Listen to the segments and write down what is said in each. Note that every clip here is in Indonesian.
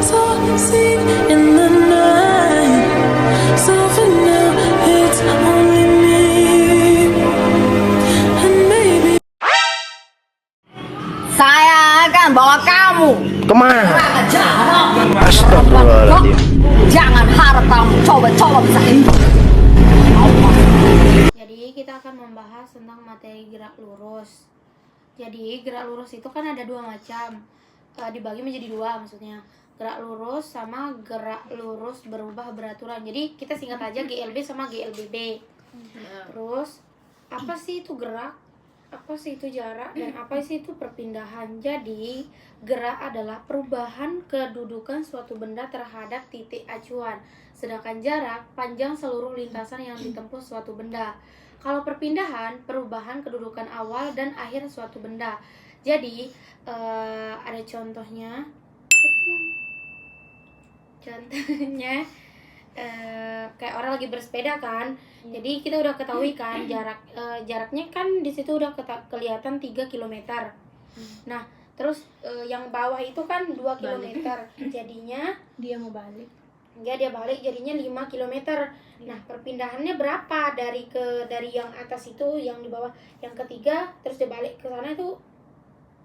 so seen in the night. So for now, it's only me and maybe. Saya akan bawa kamu Kemana? ke jahanam. Astagfirullahaladzim. Jangan harap kamu coba-coba bisa hidup. Jadi kita akan membahas tentang materi gerak lurus. Jadi gerak lurus itu kan ada dua macam, dibagi menjadi dua maksudnya, gerak lurus sama gerak lurus berubah beraturan. Jadi kita singkat aja GLB sama GLBB. Terus apa sih itu gerak, apa sih itu jarak, dan apa sih itu perpindahan. Jadi gerak adalah perubahan kedudukan suatu benda terhadap titik acuan, sedangkan jarak panjang seluruh lintasan yang ditempuh suatu benda. Kalau perpindahan, perubahan kedudukan awal dan akhir suatu benda. Jadi ada contohnya. Contohnya kayak orang lagi bersepeda kan. Jadi kita udah ketahui kan jaraknya kan di situ udah kelihatan 3 km. Nah, terus yang bawah itu kan 2 km. Jadinya Dia mau balik. dia balik jadinya 5 km. Nah, perpindahannya berapa dari yang atas itu, yang di bawah, yang ketiga, terus dia balik ke sana itu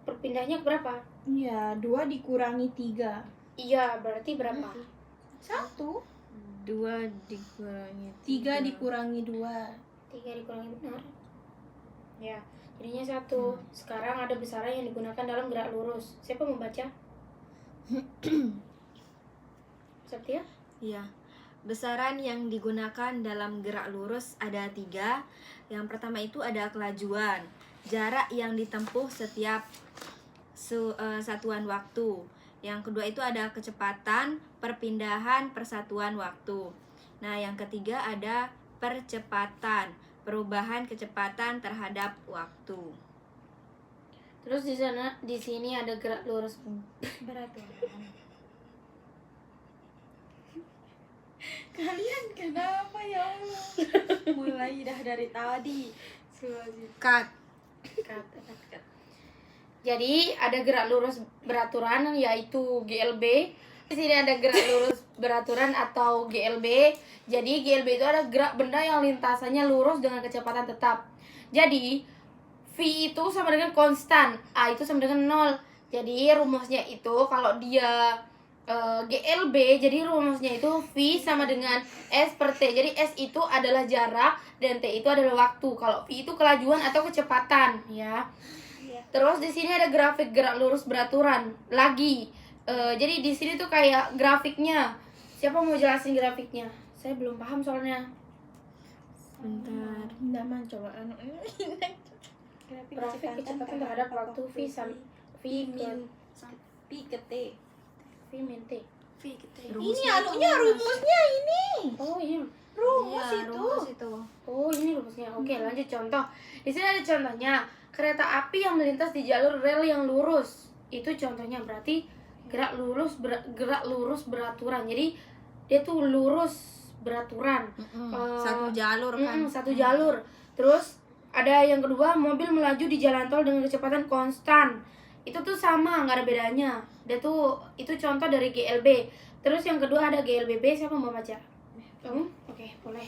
perpindahnya berapa? Iya, 2 dikurangi 3. Iya, berarti berapa? 1. 2 dikurangi 3 dikurangi 2. 3 dikurangi benar. Ya, jadinya 1. Sekarang ada besaran yang digunakan dalam gerak lurus. Siapa mau baca? Septia? Iya. Besaran yang digunakan dalam gerak lurus ada 3. Yang pertama itu ada kelajuan, jarak yang ditempuh setiap satuan waktu. Yang kedua itu ada kecepatan, perpindahan, persatuan waktu. Nah, yang ketiga ada percepatan, perubahan kecepatan terhadap waktu. Terus di sini ada gerak lurus beraturan. Kalian kenapa ya Allah? Mulai dah dari tadi. Cut. Jadi ada gerak lurus beraturan yaitu GLB. Di sini ada gerak lurus beraturan atau GLB. Jadi GLB itu ada gerak benda yang lintasannya lurus dengan kecepatan tetap. Jadi V itu sama dengan konstan, A itu sama dengan 0. Jadi rumusnya itu kalau dia GLB, jadi rumusnya itu V sama dengan S per T. Jadi S itu adalah jarak dan T itu adalah waktu. Kalau V itu kelajuan atau kecepatan, ya. Terus di sini ada grafik gerak lurus beraturan lagi. Jadi di sini tuh kayak grafiknya. Siapa mau jelasin grafiknya? Saya belum paham soalnya. Bentar. Nama coba Grafik kecepatan terhadap waktu V ke T. V min T. Ini anunya rumusnya ini. Oh iya. Rumus Iya, itu. rumus itu. Oh ini rumusnya. Oke, lanjut contoh. Di sini ada contohnya. Kereta api yang melintas di jalur rel yang lurus. Itu contohnya, berarti gerak lurus beraturan. Jadi dia tuh lurus beraturan. Satu jalur kan. Satu jalur. Terus ada yang kedua, mobil melaju di jalan tol dengan kecepatan konstan. Itu tuh sama, nggak ada bedanya. Itu contoh dari GLB. Terus yang kedua ada GLBB. Siapa mau baca? Kamu? Oke, boleh.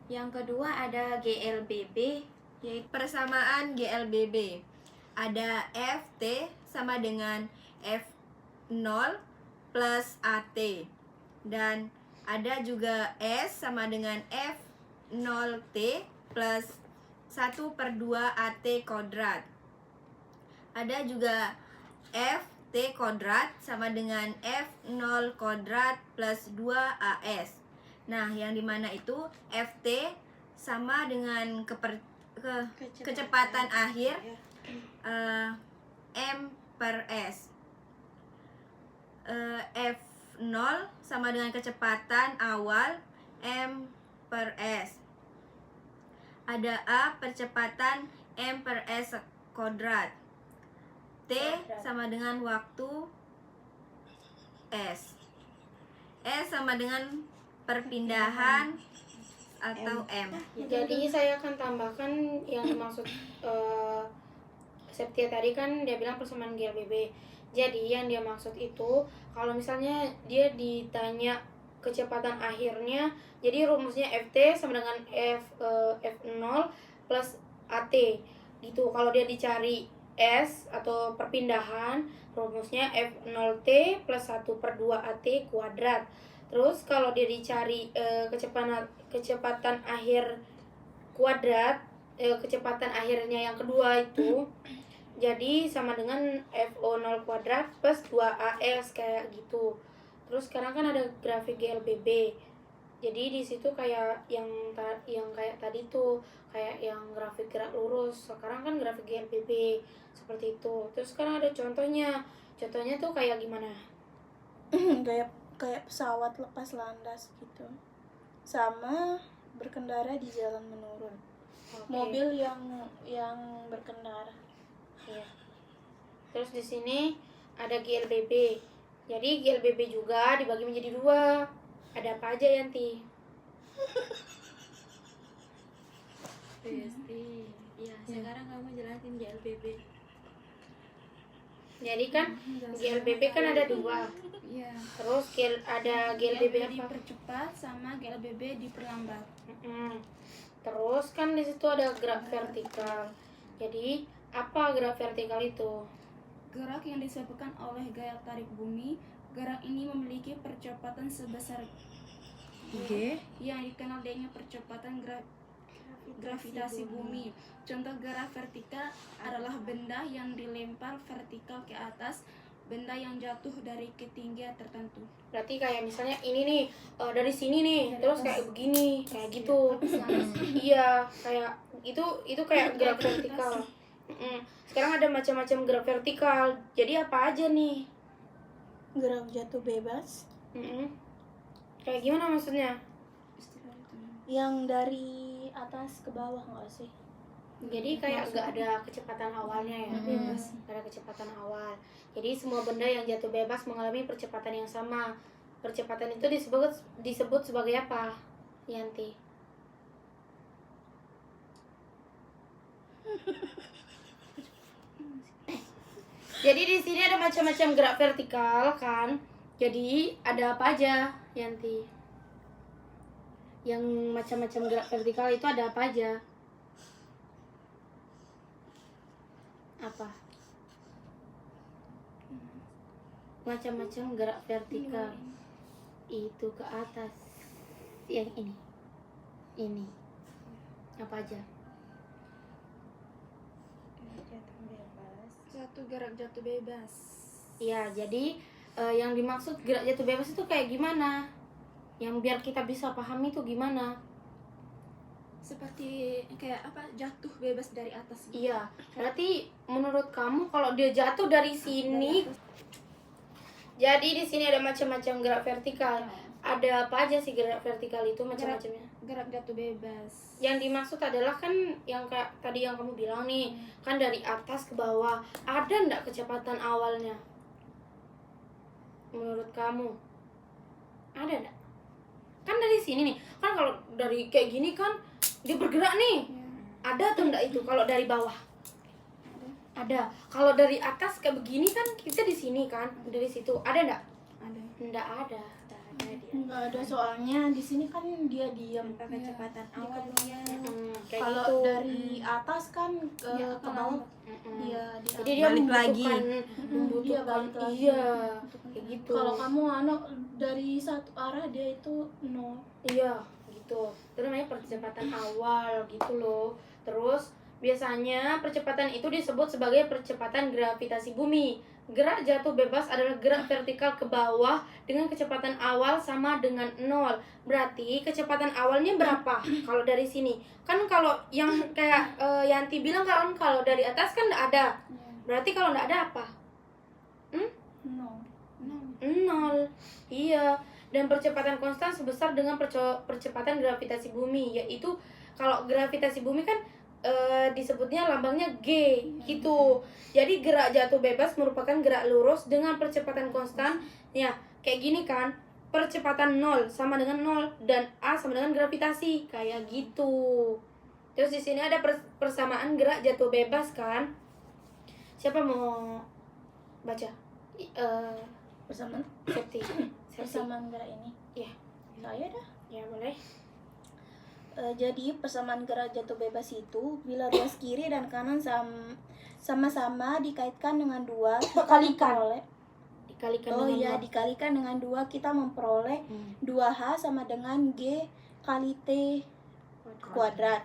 Yang kedua ada GLBB, yaitu persamaan GLBB. Ada FT sama dengan F0 plus AT. Dan ada juga S sama dengan F0T plus 1/2 AT kuadrat. Ada juga FT kuadrat sama dengan F0 kuadrat plus 2AS. Nah, yang dimana itu FT sama dengan kecepatan akhir M per S. F0 sama dengan kecepatan awal M per S. Ada A percepatan M per S kuadrat. T sama dengan waktu S. S sama dengan perpindahan atau M. Jadi saya akan tambahkan yang dimaksud Septia tadi kan dia bilang persamaan GLBB. Jadi yang dia maksud itu kalau misalnya dia ditanya kecepatan akhirnya, jadi rumusnya Ft sama dengan F0 plus AT gitu. Kalau dia dicari S atau perpindahan, rumusnya F0T plus 1/2 AT kuadrat. Terus kalau dia dicari kecepatan akhir kuadrat, kecepatan akhirnya yang kedua itu jadi sama dengan FO0 kuadrat plus 2AS kayak gitu. Terus sekarang kan ada grafik GLBB. Jadi di situ kayak yang kayak tadi tuh, kayak yang grafik gerak lurus. Sekarang kan grafik GLBB seperti itu. Terus sekarang ada contohnya. Contohnya tuh kayak gimana? kayak pesawat lepas landas gitu, sama berkendara di jalan menurun. Oke. Mobil yang berkendara. Iya. Terus di sini ada GLBB. Jadi GLBB juga dibagi menjadi 2. Ada apa aja, Yanti? Besti. Ya, sekarang kamu jelasin GLBB. Jadi kan GLBB kan ada 2. Iya. Terus ada GLBB apa? dipercepat sama GLBB diperlambat. Mm-mm. Terus kan di situ ada gerak vertikal. Jadi apa gerak vertikal itu? Gerak yang disebabkan oleh gaya tarik bumi. Gerak ini memiliki percepatan sebesar G yang dikenal dengan percepatan gravitasi bumi. Contoh gerak vertikal adalah benda yang dilempar vertikal ke atas, benda yang jatuh dari ketinggian tertentu. Berarti kayak misalnya ini nih, dari sini nih, terus kayak begini, kayak gitu. Iya, kayak itu kayak gerak vertikal. Sekarang ada macam-macam gerak vertikal. Jadi apa aja nih? Gerak jatuh bebas Kayak gimana maksudnya? yang dari atas ke bawah, nggak sih? Jadi kayak nggak ada kecepatan awalnya ya, nggak ada kecepatan awal. Jadi semua benda yang jatuh bebas mengalami percepatan yang sama. Percepatan itu disebut sebagai apa, Yanti? Jadi di sini ada macam-macam gerak vertikal kan. Jadi ada apa aja, Yanti? Yang macam-macam gerak vertikal itu ada apa aja? Apa? Macam-macam gerak vertikal itu ke atas. Yang ini apa aja? Satu gerak jatuh bebas. Ya, jadi yang dimaksud gerak jatuh bebas itu kayak gimana? Yang biar kita bisa pahami itu gimana? Seperti kayak apa, jatuh bebas dari atas. Iya, berarti menurut kamu kalau dia jatuh dari sini, jadi di sini ada macam-macam gerak vertikal. Ada apa aja sih gerak vertikal itu macam-macamnya? Gerak jatuh bebas. Yang dimaksud adalah kan yang kayak tadi yang kamu bilang nih, kan dari atas ke bawah. Ada ndak kecepatan awalnya? Menurut kamu? Ada ndak? Kan dari sini nih, kan kalau dari kayak gini kan dia bergerak nih. Ada atau enggak itu kalau dari bawah? Ada. Kalau dari atas kayak begini kan kita di sini kan, dari situ. Ada enggak? Ada. Enggak ada. Enggak ada dia. Enggak ada, soalnya di sini kan dia diam. Kecepatan awalnya. Kayak Kalau gitu. dari atas kan ke bawah dia Jadi dia Balik lagi. dia membutuhkan balik lagi. iya, kayak gitu. Kalau kamu dari satu arah dia itu 0. Iya, gitu. Itu namanya percepatan awal gitu loh. Terus biasanya percepatan itu disebut sebagai percepatan gravitasi bumi. Gerak jatuh bebas adalah gerak vertikal ke bawah dengan kecepatan awal sama dengan 0. Berarti kecepatan awalnya berapa? Kalau dari sini. Kan kalau yang kayak Yanti bilang kan kalau dari atas kan enggak ada. Berarti kalau enggak ada apa? 0. Iya. Dan percepatan konstan sebesar dengan percepatan gravitasi bumi, yaitu kalau gravitasi bumi kan disebutnya lambangnya G gitu. Jadi gerak jatuh bebas merupakan gerak lurus dengan percepatan konstan. Ya, kayak gini kan. Percepatan 0 sama dengan 0 dan A sama dengan gravitasi, kayak gitu. Terus di sini ada persamaan gerak jatuh bebas kan. Siapa mau baca? Persamaan Septi. persamaan gerak ini. Iya. Saya dah. Ya boleh. Jadi persamaan gerak jatuh bebas itu bila ruas kiri dan kanan sama-sama dikaitkan dengan 2 kita Kalikan. memperoleh. Dikalikan Oh dengan iya, dua. dikalikan dengan 2 kita memperoleh 2H sama dengan G kali T kuadrat.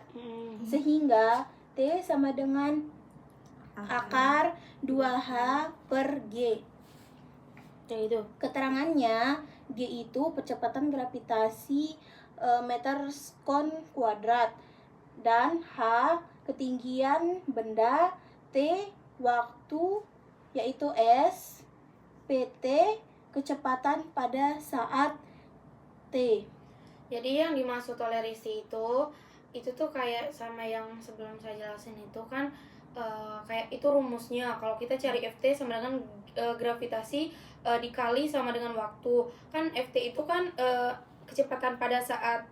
Sehingga T sama dengan akar 2H per G. Ya itu. Keterangannya G itu percepatan gravitasi meter sekon kuadrat, dan H ketinggian benda, T waktu yaitu S, PT kecepatan pada saat T. Jadi yang dimaksud oleh Rizky itu tuh kayak sama yang sebelum saya jelasin itu kan, kayak itu rumusnya. Kalau kita cari FT sama dengan gravitasi dikali sama dengan waktu. Kan FT itu kan kecepatan pada saat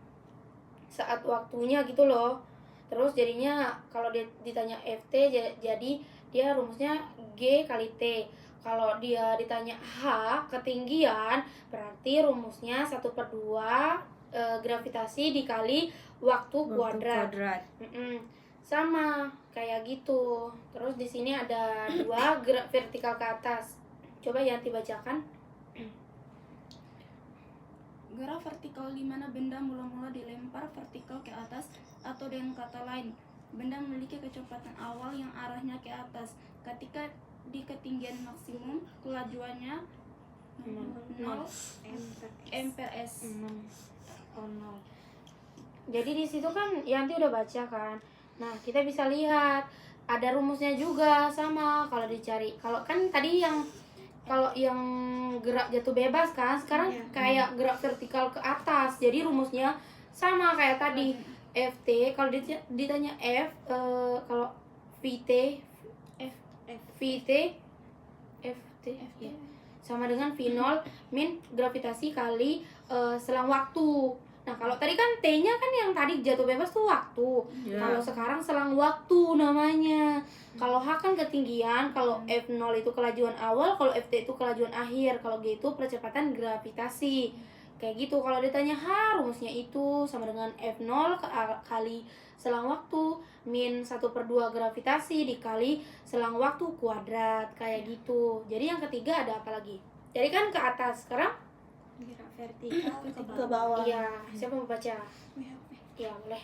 waktunya gitu loh. Terus jadinya kalau dia ditanya FT jadi dia rumusnya G kali T. Kalau dia ditanya H ketinggian berarti rumusnya 1/2 gravitasi dikali waktu kuadrat. Sama kayak gitu. Terus di sini ada 2 gerak vertikal ke atas. Coba Yanti bacakan. Gerak vertikal di mana benda mula-mula dilempar vertikal ke atas, atau dengan kata lain, benda memiliki kecepatan awal yang arahnya ke atas. Ketika di ketinggian maksimum, kelajuannya 0 m/s. Jadi di situ kan Yanti udah baca kan. Nah, kita bisa lihat ada rumusnya juga sama kalau dicari. Kalau kan tadi yang gerak jatuh bebas kan, sekarang kayak gerak vertikal ke atas. Jadi rumusnya sama kayak tadi. FT kalau ditanya F, kalau VT ya. Sama dengan V0 min gravitasi kali selang waktu. Nah, kalau tadi kan T-nya kan yang tadi jatuh bebas tuh waktu. Kalau sekarang selang waktu namanya. Kalau H kan ketinggian, kalau F0 itu kelajuan awal, kalau FT itu kelajuan akhir, kalau G itu percepatan gravitasi. Kayak gitu. Kalau ditanya H, rumusnya itu sama dengan F0 kali selang waktu min 1/2 gravitasi dikali selang waktu kuadrat. Kayak gitu. Jadi yang ketiga ada apa lagi? Jadi kan ke atas. Sekarang Gerak vertikal Ke bawah. iya, siapa mau baca? Iya, boleh.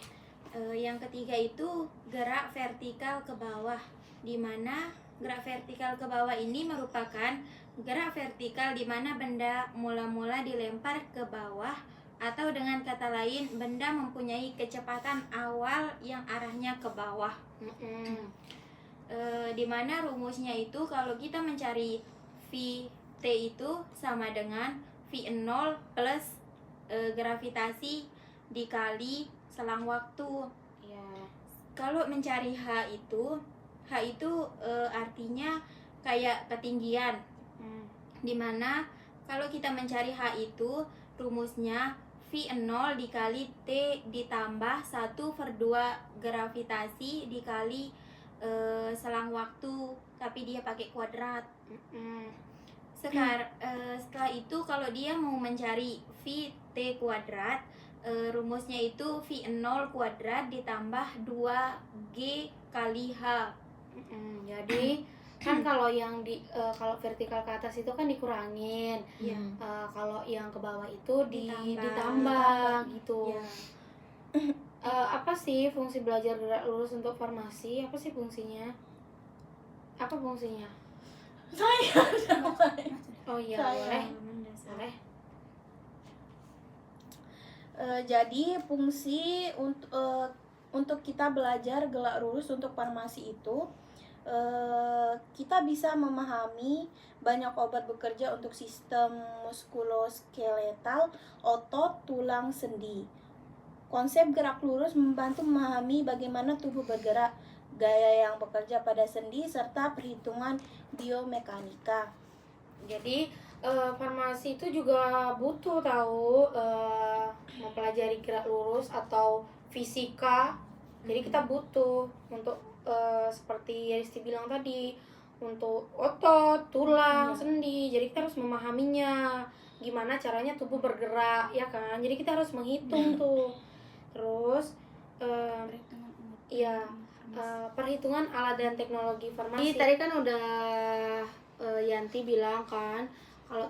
Yang ketiga itu gerak vertikal ke bawah, di mana gerak vertikal ke bawah ini merupakan gerak vertikal di mana benda mula-mula dilempar ke bawah, atau dengan kata lain benda mempunyai kecepatan awal yang arahnya ke bawah. Di mana rumusnya itu kalau kita mencari Vt itu sama dengan V0 plus gravitasi dikali selang waktu. Ya. Kalau mencari H itu artinya kayak ketinggian. Dimana kalau kita mencari H itu rumusnya V0 dikali T ditambah 1/2 gravitasi dikali selang waktu, tapi dia pakai kuadrat. Setelah itu kalau dia mau mencari Vt kuadrat, rumusnya itu V0 kuadrat ditambah 2G kali H. Jadi kan kalau yang kalau vertikal ke atas itu kan dikurangin. Kalau yang ke bawah itu ditambah gitu. Apa sih fungsi belajar gerak lurus untuk farmasi? Apa sih fungsinya? Apa fungsinya? Oh iya, boleh. Boleh. Jadi fungsi untuk kita belajar gerak lurus untuk farmasi itu, kita bisa memahami banyak obat bekerja untuk sistem muskuloskeletal, otot, tulang, sendi. Konsep gerak lurus membantu memahami bagaimana tubuh bergerak, gaya yang bekerja pada sendi, serta perhitungan biomekanika. Jadi farmasi itu juga butuh tahu mempelajari gerak lurus atau fisika. Jadi kita butuh untuk seperti Rizky bilang tadi, untuk otot, tulang, sendi. Jadi kita harus memahaminya gimana caranya tubuh bergerak, ya kan? Jadi kita harus menghitung tuh. Terus perhitungan alat dan teknologi farmasi. Tadi kan udah Yanti bilang kan kalau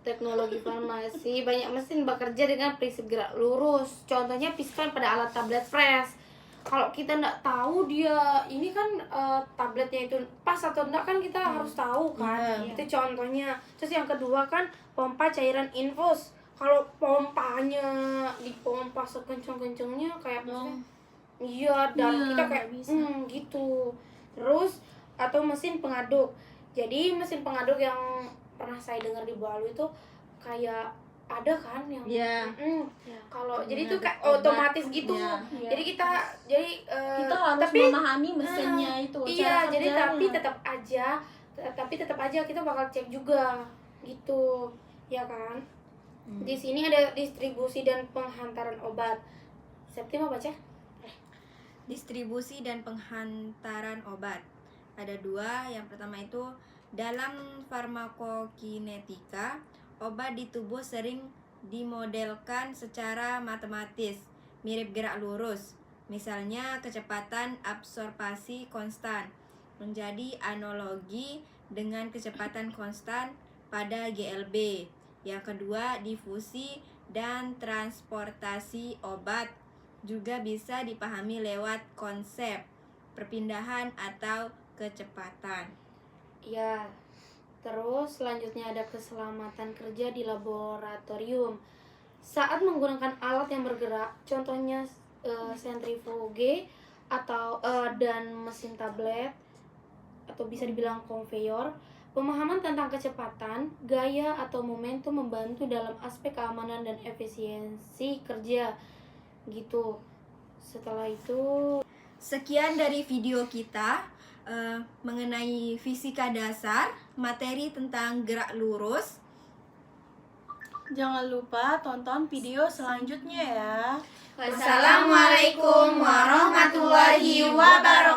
teknologi farmasi banyak mesin bekerja dengan prinsip gerak lurus. Contohnya piston pada alat tablet fresh. Kalau kita nggak tahu dia ini kan tabletnya itu pas atau enggak kan kita harus tahu kan. Itu contohnya. Terus yang kedua kan pompa cairan infus. Kalau pompanya dipompa sekencang-kencangnya kayak iya, dan kita kayak gitu. Terus atau mesin pengaduk. Jadi mesin pengaduk yang pernah saya dengar di Balu itu kayak ada kan yang kalau jadi itu kayak otomatis gitu. Jadi kita harus memahami mesinnya itu. Iya, jadi tapi tetap aja kita bakal cek juga gitu. Ya kan? Di sini ada distribusi dan penghantaran obat. Septi mau baca? Distribusi dan penghantaran obat. Ada dua. Yang pertama itu dalam farmakokinetika, obat di tubuh sering dimodelkan secara matematis, mirip gerak lurus. Misalnya kecepatan absorpsi konstan menjadi analogi dengan kecepatan konstan pada GLB. Yang kedua, difusi dan transportasi obat juga bisa dipahami lewat konsep perpindahan atau kecepatan. Ya, terus selanjutnya ada keselamatan kerja di laboratorium. Saat menggunakan alat yang bergerak, contohnya sentrifuge atau dan mesin tablet atau bisa dibilang konveyor, pemahaman tentang kecepatan, gaya atau momentum membantu dalam aspek keamanan dan efisiensi kerja. Gitu. Setelah itu sekian dari video kita mengenai fisika dasar, materi tentang gerak lurus. Jangan lupa tonton video selanjutnya ya. Wassalamualaikum warahmatullahi wabarakatuh.